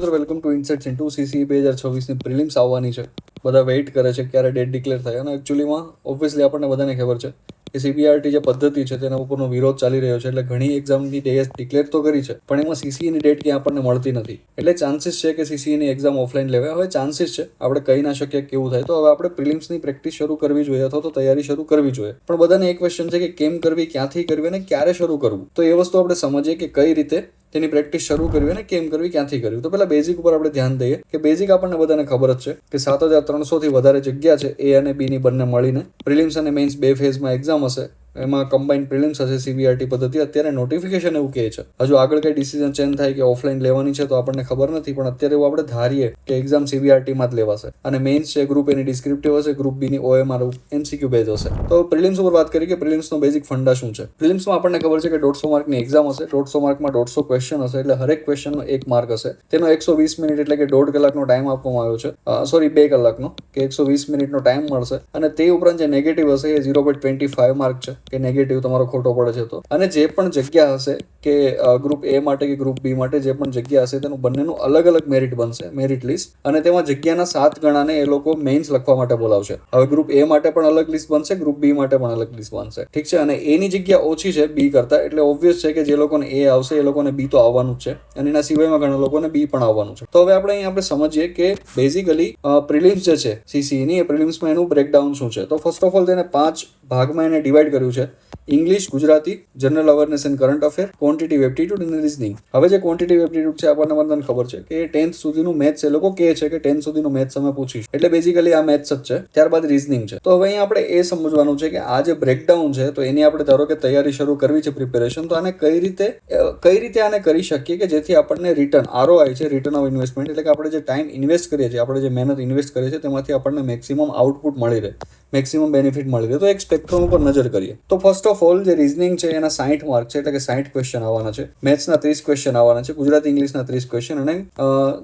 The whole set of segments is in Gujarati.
મિત્રો welcome to insights into CC 2026ની પ્રિલિમ્સ આવવાની છે. બધા વેઇટ કરે છે ક્યારે ડેટ ડિક્લેર થાય. અને એકચ્યુઅલીમાં ઓબ્વિયસલી આપણને બધાને ખબર છે કે સીબીઆરટી જે પદ્ધતિ છે તેના ઉપરનો વિરોધ ચાલી રહ્યો છે. એટલે ઘણી એક્ઝામની ડેટ ડિક્લેર તો કરી છે, પણ એમાં સીસીઈની ડેટ ક્યાં આપણને મળતી નથી. એટલે ચાન્સીસ છે કે સીસીઈની એક્ઝામ ઓફલાઈન લેવાય. હવે ચાન્સીસ છે, આપણે કહી ના શકીએ કેવું થાય. તો હવે આપણે પ્રિલિમ્સની પ્રેક્ટિસ શરૂ કરવી જોઈએ અથવા તો તૈયારી શરૂ કરવી જોઈએ. પણ બધાને એક ક્વેશ્ચન છે કે કેમ કરવી, ક્યાંથી કરવી અને ક્યારે શરૂ કરવું. તો એ વસ્તુ આપણે સમજીએ કે કઈ રીતે તેની પ્રેક્ટિસ શરૂ કરવી અને કેમ કરવી, ક્યાંથી કરવી. તો પહેલા બેઝિક ઉપર આપણે ધ્યાન દઈએ કે બેઝિક આપણને બધાને ખબર જ છે કે 7,300 થી વધારે જગ્યા છે એ અને બી ની બંને મળીને. પ્રિલિમ્સ અને મેઇન્સ બે ફેઝમાં એક્ઝામ હશે. એમાં કમ્બાઇન્ડ પ્રિલિમ્સ હશે સીબીઆરટી પદ્ધતિ. અત્યારે નોટિફિકેશન એવું કહે છે, હજુ આગળ કઈ ડિસિઝન ચેન્જ થાય કે ઓફલાઈન લેવાની છે તો આપણને ખબર નથી. પણ અત્યારે એવું આપણે ધારીએ કે એક્ઝામ સીબીઆરટીમાં જ લેવાશે. અને મેઇન્સ છે ગ્રુપ એની ડિસ્ક્રિપ્ટિવ હશે, ગ્રુપ બી ની ઓએમઆર એમસીક્યુ બેઝ હશે. તો પ્રિલિમ્સ ઉપર વાત કરીએ કે પ્રિલિમ્સનો બેઝિક ફંડા શું છે. પ્રિલિમ્સમાં આપણને ખબર છે કે 150 માર્કની એક્ઝામ હશે. 150 માર્કમાં 150 ક્વેશ્ચન હશે, એટલે હરેક ક્વેશ્ચનનો 1 માર્ક હશે. તેનો 120 મિનિટ એટલે કે 1.5 કલાકનો ટાઈમ આપવામાં આવ્યો છે. 2 કલાકનો કે 120 મિનિટનો ટાઈમ મળશે. અને તે ઉપરાંત જે નેગેટિવ હશે એ 0.25 માર્ક છે કે નેગેટિવ તમારો ખોટો પડે છે તો. અને જે પણ જગ્યા હશે કે ગ્રુપ એ માટે કે ગ્રુપ બી માટે જે પણ જગ્યા હશે તેનું બંનેનું અલગ અલગ મેરિટ બનશે, મેરિટ લિસ્ટ. અને તેમાં જગ્યાના 7 ગણાને એ લોકો મેઇન્સ લખવા માટે બોલાવશે. હવે ગ્રુપ એ માટે પણ અલગ લિસ્ટ બનશે, ગ્રુપ બી માટે પણ અલગ લિસ્ટ બનશે. ઠીક છે. અને એની જગ્યા ઓછી છે બી કરતા, એટલે ઓબ્વિયસ છે કે જે લોકોને એ આવશે એ લોકોને બી તો આવવાનું જ છે. અને એના સિવાયમાં ઘણા લોકોને બી પણ આવવાનું છે. તો હવે આપણે સમજીએ કે બેઝિકલી પ્રિલિમ્સ જે છે સીસીની, એ પ્રિલિમ્સમાં એનું બ્રેકડાઉન શું છે. તો ફર્સ્ટ ઓફ ઓલ તેને 5 ભાગમાં એને ડિવાઈડ કર્યું છે. English, Gujarati, general awareness and current affair, quantitative aptitude અને રિઝનિંગ. હવે જે ક્વોન્ટિટિવ એપ્ટિટ્યુડ છે આપણને બધાને ખબર છે કે 10th સુધીનું મેથ્સ એ લોકો કહે છે કે 10th સુધીનું મેથ્સ અમે પૂછીશું. એટલે બેઝિકલી આ મેથ્સ જ છે. ત્યારબાદ રિઝનિંગ છે. તો હવે અહીંયા આપણે એ સમજવાનું છે કે આ જે બ્રેકડાઉન છે તો એની આપણે ધારો કે તૈયારી શરૂ કરવી છે, પ્રિપેરેશન, તો આને કઈ રીતે આને કરી શકીએ કે જેથી આપણને રિટર્ન ROI છે, રિટર્ન ઓફ ઇન્વેસ્ટમેન્ટ, એટલે કે આપણે જે ટાઈમ ઇન્વેસ્ટ કરીએ છીએ, આપણે જે મહેનત ઇન્વેસ્ટ કરીએ છીએ તેમાંથી આપણને મેક્સિમમ આઉટપુટ મળી રહે, મેક્સિમમ બેનિફિટ મળી રહે. તો એક સ્પેક્ટ્રમ ઉપર નજર કરીએ તો ફર્સ્ટ ઓફ ઓલ જે રિઝનિંગ છે એના 60 માર્ક છે, એટલે કે 60 ક્વેશ્ચન આવવાના છે. મેથ્સના 30 ક્વેશ્ચન આવવાના છે. ગુજરાતી ઇંગ્લિશના 30 ક્વેશ્ચન અને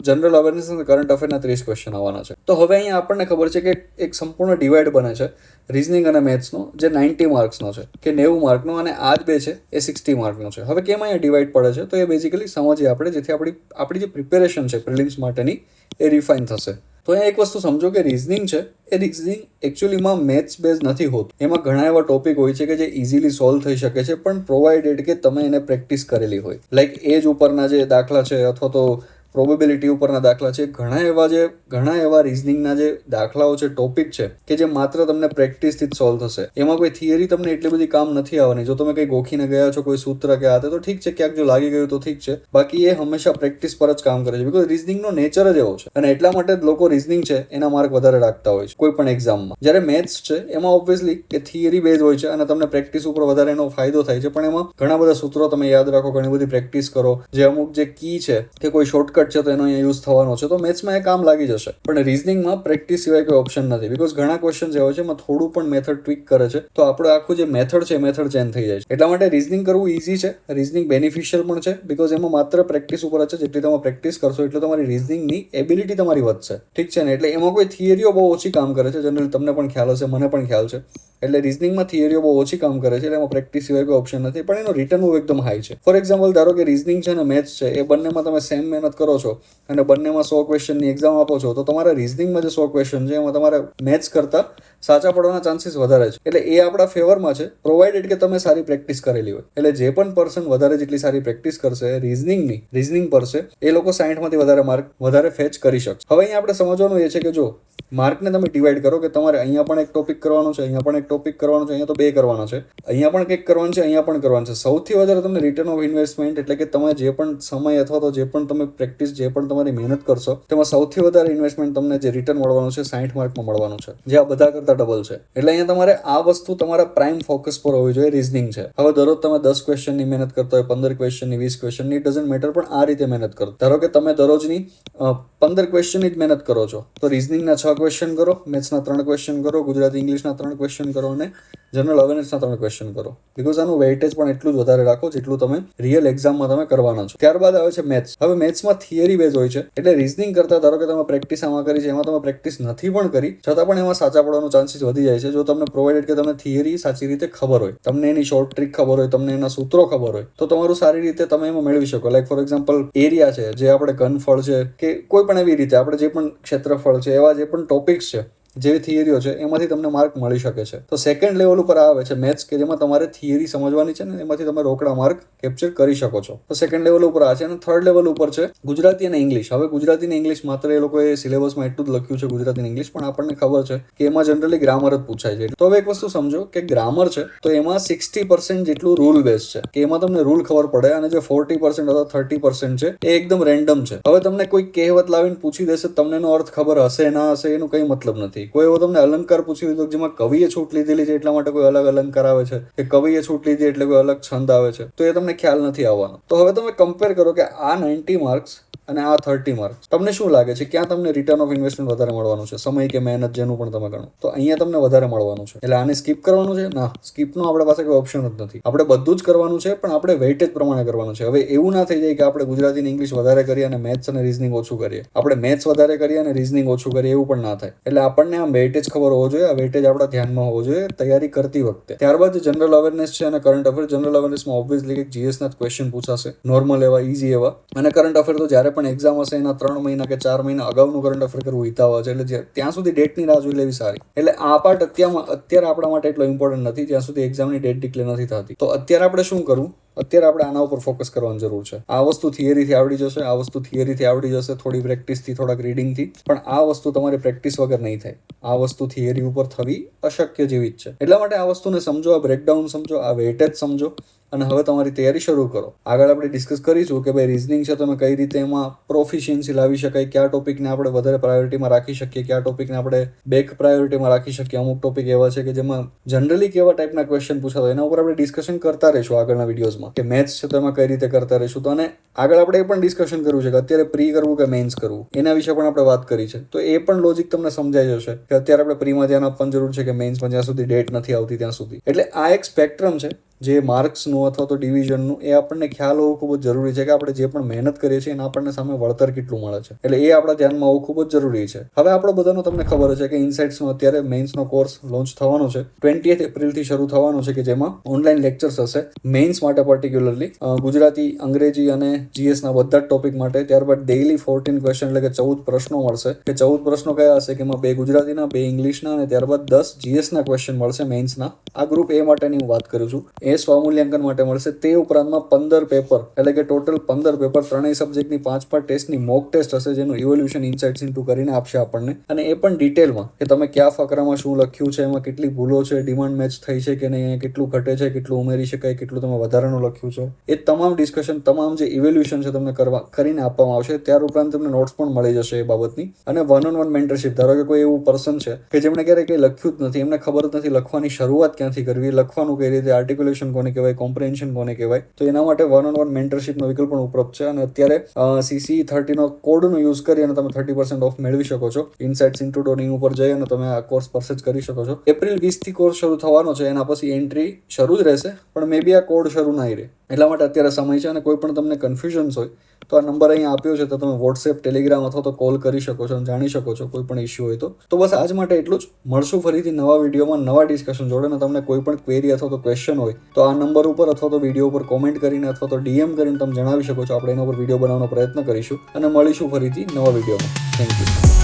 જનરલ અવેરનેસ અને કરંટ અફેરના 30 ક્વેશ્ચન આવવાના છે. તો હવે અહીંયા આપણને ખબર છે કે એક સંપૂર્ણ ડિવાઈડ બને છે રિઝનિંગ અને મેથ્સનો, જે 90 માર્ક્સનો છે કે 90 માર્કનો, અને આ જ બે છે એ 60 માર્કનો છે. હવે કેમ અહીંયા ડિવાઈડ પડે છે તો એ બેઝિકલી સમજીએ આપણે, જેથી આપણી જે પ્રિપેરેશન છે પ્રિલિમ્સ માટેની એ રિફાઇન થશે. તો અહીંયા એક વસ્તુ સમજો કે રિઝનિંગ છે એ રિઝનિંગ એકચ્યુઅલીમાં મેથ્સ બેઝ નથી હોતું. એમાં ઘણા એવા ટોપિક હોય છે કે જે ઇઝીલી સોલ્વ થઈ શકે છે, પણ પ્રોવાઇડેડ કે તમે એને પ્રેક્ટિસ કરેલી હોય. લાઈક એજ ઉપરના જે દાખલા છે અથવા તો પ્રોબેબિલિટી ઉપરના દાખલા છે. ઘણા એવા રિઝનિંગના જે દાખલાઓ છે, ટોપિક છે કે જે માત્ર તમને પ્રેક્ટિસથી જ સોલ્વ થશે. એમાં કોઈ થિયરી તમને એટલી બધી કામ નથી આવવાની. જો તમે કંઈ ગોખીને ગયા છો કોઈ સૂત્ર કે આ તો ઠીક છે, ક્યાંક જો લાગી ગયું તો ઠીક છે, બાકી એ હંમેશા પ્રેક્ટિસ પર જ કામ કરે છે. બીકોઝ રિઝનિંગનો નેચર જ એવો છે. અને એટલા માટે જ લોકો રિઝનિંગ છે એના માર્ક વધારે રાખતા હોય છે કોઈ પણ એક્ઝામમાં. જ્યારે મેથ્સ છે એમાં ઓબ્વિયસલી કે થિયરી બેઝ હોય છે અને તમને પ્રેક્ટિસ ઉપર વધારે એનો ફાયદો થાય છે. પણ એમાં ઘણા બધા સૂત્રો તમે યાદ રાખો, ઘણી બધી પ્રેક્ટિસ કરો, જે અમુક જે કી છે કે કોઈ શોર્ટકટ છે તો એનો અહીંયા યુઝ થવાનો છે, તો મેથ્સમાં એ કામ લાગી જશે. પણ રિઝનિંગમાં પ્રેક્ટિસ સિવાય કોઈ ઓપ્શન નથી. બીકોઝ ઘણા ક્વેશ્ચન એવા છે એમાં થોડું પણ મેથડ ટ્વીક કરે છે તો આપણે આખું જે મેથડ છે એ મેથડ ચેન્જ થઈ જાય છે. એટલા માટે રિઝનિંગ કરવું ઇઝી છે, રિઝનિંગ બેનિફિશિયલ પણ છે. બીકોઝ એમાં માત્ર પ્રેક્ટિસ ઉપર જ છે. જેટલી તમે પ્રેક્ટિસ કરશો એટલે તમારી રિઝનિંગની એબિલિટી તમારી વધશે. ઠીક છે ને. એટલે એમાં કોઈ થિયરીઓ બહુ ઓછી કામ કરે છે. જનરલી તમને પણ ખ્યાલ હશે, મને પણ ખ્યાલ છે. એટલે રિઝનિંગમાં થિયરીઓ બહુ ઓછી કામ કરે છે. એટલે એમાં પ્રેક્ટિસ સિવાય કોઈ ઓપ્શન નથી. પણ એનો રિટર્ન એકદમ હાઈ છે. ફોર એક્ઝામ્પલ ધારો કે રિઝનિંગ છે અને મેથ્સ છે, એ બંનેમાં તમે સેમ મહેનત કરો છો અને બંનેમાં 100 ક્વેશ્ચનની એક્ઝામ આપો છો, તો તમારા રિઝનિંગમાં જે 100 ક્વેશ્ચન છે એમાં તમારે મેથ્સ કરતા સાચા પડવાના ચાન્સીસ વધારે છે. એટલે એ આપણા ફેવરમાં છે, પ્રોવાઇડેડ કે તમે સારી પ્રેક્ટિસ કરેલી હોય. એટલે જે પણ પર્સન વધારે જેટલી સારી પ્રેક્ટિસ કરશે રિઝનિંગ પર છે, એ લોકો 60 માંથી વધારે માર્ક વધારે ફેચ કરી શકશે. હવે અહીંયા આપણે સમજવાનું એ છે કે જો માર્કને તમે ડિવાઈડ કરો કે તમારે અહીંયા પણ એક ટોપિક કરવાનો છે, અહીંયા પણ એક ટોપિક કરવાનો છે, અહીંયા તો 2 કરવાના છે, અહીંયા પણ કંઈક કરવાનું છે, અહીંયા પણ કરવાનું છે. સૌથી વધારે તમને રિટર્ન ઓફ ઇન્વેસ્ટમેન્ટ, એટલે કે તમે જે પણ સમય અથવા તો જે પણ તમે પ્રેક્ટિસ, જે પણ તમારી મહેનત કરશો તેમાં સૌથી વધારે ઇન્વેસ્ટમેન્ટ તમને જે રિટર્ન મળવાનું છે 60 માર્કમાં મળવાનું છે, જે આ બધા કરતા ડબલ છે. એટલે અહીંયા તમારે આ વસ્તુ તમારા પ્રાઇમ ફોકસ પર હોવી જોઈએ. રિઝનિંગ છે. હવે દરરોજ તમે 10 ક્વેશ્ચનની મહેનત કરતા હોય, 15 ક્વેશ્ચનની, 20 ક્વેશ્ચનની, ઇટ ડઝન્ટ મેટર, પણ આ રીતે મહેનત કરો. ધારો કે તમે દરરોજની 15 ક્વેશ્ચનની જ મહેનત કરો છો તો રિઝનિંગના 6 ક્વેશ્ચન કરો, મેથ્સના 3 ક્વેશ્ચન કરો, ગુજરાતી ઇંગ્લિશના 3 ક્વેશ્ચન કરો અને જનરલ અવેરનેસના 3 ક્વેશ્ચન કરો. બીકોઝ આનું વેઇટેજ પણ એટલું જ વધારે રાખો જેટલું તમે રિયલ એક્ઝામમાં તમે કરવાના છો. ત્યારબાદ આવે છે મેથ્સ. હવે મેથ્સમાં થિયરી બેઝ હોય છે એટલે રિઝનિંગ કરતા ધારો કે તમે પ્રેક્ટિસ આમાં કરી છે, એમાં તમે પ્રેક્ટિસ નથી પણ કરી છતાં પણ એમાં સાચા પડવાનો ચાન્સીસ વધી જાય છે જો તમને પ્રોવાઇડેડ કે તમને થિયરી સાચી રીતે ખબર હોય, તમને એની શોર્ટ ટ્રીક ખબર હોય, તમને એના સૂત્રો ખબર હોય તો તમારું સારી રીતે તમે એમાં મેળવી શકો. લાઈક ફોર એક્ઝામ્પલ એરિયા છે, જે આપણે ઘનફળ છે કે કોઈ પણ એવી રીતે આપણે જે પણ ક્ષેત્રફળ છે, એવા જે પણ ટોપિક્સ છે, જેવી થિયરીઓ છે એમાંથી તમને માર્ક મળી શકે છે. તો સેકન્ડ લેવલ ઉપર આવે છે મેથ્સ કે જેમાં તમારે થિયરી સમજવાની છે ને એમાંથી તમે રોકડા માર્ક કેપ્ચર કરી શકો છો. તો સેકન્ડ લેવલ ઉપર આ છે. અને થર્ડ લેવલ ઉપર છે ગુજરાતી અને ઇંગ્લિશ. હવે ગુજરાતી અને ઇંગ્લિશ માત્ર એ લોકોએ સિલેબસમાં એટલું જ લખ્યું છે ગુજરાતી અને ઇંગ્લિશ, પણ આપણને ખબર છે કે એમાં જનરલી ગ્રામર જ પૂછાય છે. તો હવે એક વસ્તુ સમજો કે ગ્રામર છે તો એમાં 60% જેટલું રૂલ બેઝ છે કે એમાં તમને રૂલ ખબર પડે અને જે 40% અથવા 30% છે એ એકદમ રેન્ડમ છે. હવે તમને કોઈ કહેવત લાવીને પૂછી દેશે, તમને એનો અર્થ ખબર હશે ના હશે એનું કઈ મતલબ નથી. કોઈ એવો તમને અલંકાર પૂછી લીધો જેમાં કવિએ છૂટ લીધેલી છે એટલા માટે કોઈ અલગ અલંકાર આવે છે કે કવિએ છૂટ લીધી એટલે કોઈ અલગ છંદ આવે છે, તો એ તમને ખ્યાલ નથી આવવાનો. તો હવે તમે કમ્પેર કરો કે આ 90 માર્ક્સ અને આ 30 માર્ક્સ, તમને શું લાગે છે ક્યાં તમને રિટર્ન ઓફ ઇન્વેસ્ટમેન્ટ વધારે મળવાનું છે, સમય કે મહેનત જેનું પણ તમે ગણો તો અહીંયા તમને વધારે મળવાનું છે. એટલે આને સ્કીપ કરવાનું છે? ના, સ્કીપનો આપણા પાસે કોઈ ઓપ્શન જ નથી. આપણે બધું જ કરવાનું છે પણ આપણે વેઇટેજ પ્રમાણે કરવાનું છે. હવે એવું ના થઈ જાય કે આપણે ગુજરાતી અને ઇંગ્લિશ વધારે કરીએ અને મેથ્સ અને રીઝનિંગ ઓછું કરીએ, આપણે મેથ્સ વધારે કરીએ અને રીઝનિંગ ઓછું કરીએ, એવું પણ ના થાય. એટલે આપણને આમ વેઇટેજ ખબર હોવો જોઈએ, આ વેઇટેજ આપણા ધ્યાનમાં હોવો જોઈએ તૈયારી કરતી વખતે. ત્યારબાદ જનરલ અવેરનેસ છે અને કરંટ અફેર. જનરલ અવેરનેસમાં ઓબ્વિયસલી જીએસના ક્વેશ્ચન પૂછાશે, નોર્મલ એવા, ઇઝી એવા. અને કરંટ અફેર તો જ્યારે પણ એક્ઝામ હશે એના 3 મહિના કે 4 મહિના અગાઉનું કરંટ અફેર કરવું હિતાવ છે. એટલે ત્યાં સુધી ડેટની રાહ જોઈ લેવી સારી. એટલે આ પાર્ટ અત્યારે આપણા માટે એટલો ઇમ્પોર્ટન્ટ નથી જ્યાં સુધી એક્ઝામની ડેટ ડિક્લેર નથી થતી. તો અત્યારે આપણે શું કરવું? અત્યારે આપણે આના ઉપર ફોકસ કરવાની જરૂર છે. આ વસ્તુ થિયરીથી આવડી જશે, આ વસ્તુ થિયરીથી આવડી જશે, થોડી પ્રેક્ટિસથી, થોડાક રીડિંગથી, પણ આ વસ્તુ તમારી પ્રેક્ટિસ વગર નહીં થાય. આ વસ્તુ થિયરી ઉપર થવી અશક્ય જેવી જ છે. એટલા માટે આ વસ્તુને સમજો, આ બ્રેકડાઉન સમજો, આ વેઇટેજ સમજો અને હવે તમારી તૈયારી શરૂ કરો. આગળ આપણે ડિસ્કસ કરીશું કે ભાઈ રિઝનિંગ છે તમે કઈ રીતે એમાં પ્રોફિશિયન્સી લાવી શકાય, કયા ટોપિકને આપણે વધારે પ્રાયોરિટીમાં રાખી શકીએ, કયા ટોપિકને આપણે બેક પ્રાયોરિટીમાં રાખી શકીએ. અમુક ટોપિક એવા છે કે જેમાં જનરલી કેવા ટાઈપના ક્વેશ્ચન પૂછાતા એના ઉપર આપણે ડિસ્કશન કરતા રહીશું આગળના વિડીયોઝમાં. કે મેથ્સ છે તો એમાં કઈ રીતે કરતા રહીશું. તો અને આગળ આપણે એ પણ ડિસ્કશન કરવું છે કે અત્યારે પ્રી કરવું કે મેઇન્સ કરવું, એના વિશે પણ આપણે વાત કરી છે. તો એ પણ લોજિક તમને સમજાઈ જશે કે અત્યારે આપણે પ્રીમાં ધ્યાન આપવાની જરૂર છે કે મેઇન્સમાં જ્યાં સુધી ડેટ નથી આવતી ત્યાં સુધી. એટલે આ એક સ્પેક્ટ્રમ છે જે માર્ક્સનું અથવા તો ડિવિઝનનું, એ આપણને ખ્યાલ હોવું ખૂબ જ જરૂરી છે કે આપણે જે પણ મહેનત કરીએ છીએ એના આપણને સામે વળતર કેટલું મળે છે. એટલે એ આપણા ધ્યાનમાં હોવું ખૂબ જ જરૂરી છે. હવે આપણો બધાનો તમને ખબર છે કે ઇનસાઇટ્સનો અત્યારે મેઇન્સનો કોર્સ લોન્ચ થવાનો છે. 20th એપ્રિલથી શરૂ થવાનો છે કે જેમાં ઓનલાઈન લેક્ચર્સ હશે મેઇન્સ માટે પર્ટિક્યુલરલી, ગુજરાતી, અંગ્રેજી અને જીએસના બધા જ ટોપિક માટે. ત્યારબાદ ડેઇલી 14 ક્વેશ્ચન એટલે કે 14 પ્રશ્નો મળશે. કે 14 પ્રશ્નો કયા હશે કે એમાં 2 ગુજરાતીના, 2 ઇંગ્લિશના અને ત્યારબાદ 10 જીએસના ક્વેશ્ચન મળશે મેઇન્સના. આ ગ્રુપ એ માટેની હું વાત કરું છું. એ સ્વમૂલ્યાંકન માટે મળશે. તે ઉપરાંતમાં 15 પેપર એટલે કે ટોટલ 15 પેપર, ત્રણેય સબ્જેક્ટની 5 ટેસ્ટની મોક ટેસ્ટ હશે જેનું ઇવોલ્યુશન ઇનસાઇટ્સ ઇન્ટુ કરીને આપશે આપણને. અને એ પણ ડિટેલમાં કે તમે કયા ફકરામાં શું લખ્યું છે, એમાં કેટલી ભૂલો છે, ડિમાન્ડ મેચ થઈ છે કે નહીં, કેટલું ઘટે છે, કેટલું ઉમેરી શકાય, કેટલું તમે વધારાનું લખ્યું છે, એ તમામ ડિસ્કશન, તમામ જે ઇવોલ્યુશન છે તમને કરીને આપવામાં આવશે. ત્યાર ઉપરાંત તમને નોટ્સ પણ મળી જશે એ બાબતની. અને વન મેન્ટરશિપ. ધારો કે કોઈ એવું પર્સન છે કે જેમણે ક્યારેય કંઈ લખ્યું જ નથી, એમને ખબર જ નથી લખવાની શરૂઆત ક્યાંથી કરવી, લખવાનું કઈ રીતે, આર્ટિક્યુલેશન કોને કહેવાય, કોમ્પ્રિહેન્શન કોને કહેવાય, તો એના માટે વન મેન્ટરશિપનો વિકલ્પ પણ ઉપલબ્ધ છે. અને અત્યારે CC30નો કોડનો યુઝ કરી અને તમે 30% ઓફ મેળવી શકો છો. ઇનસાઇટ્સ ઇન્ટુ ઉપર જઈ અને તમે આ કોર્સ પરચેઝ કરી શકો છો. એપ્રિલ 20થી કોર્સ શરૂ થવાનો છે. એના પછી એન્ટ્રી શરૂ જ રહેશે, પણ મે બી આ કોડ શરૂ નહીં રહે. એટલા માટે અત્યારે સમય છે. અને કોઈ પણ તમને કન્ફ્યુઝન્સ હોય તો આ નંબર અહીંયા આપ્યો છે, તો તમે વોટ્સએપ, ટેલિગ્રામ અથવા તો કોલ કરી શકો છો અને જાણી શકો છો કોઈ પણ ઇશ્યુ હોય તો. તો બસ આજ માટે એટલું જ. મળશું ફરીથી નવા વિડીયોમાં નવા ડિસ્કશન જોડે. અને તમને કોઈ પણ ક્વેરી અથવા તો ક્વેશ્ચન હોય તો આ નંબર ઉપર અથવા તો વિડીયો ઉપર કોમેન્ટ કરીને અથવા તો DM કરીને તમે જણાવી શકો છો. આપણે એના ઉપર વિડીયો બનાવવાનો પ્રયત્ન કરીશું અને મળીશું ફરીથી નવા વિડીયોમાં. Thank you.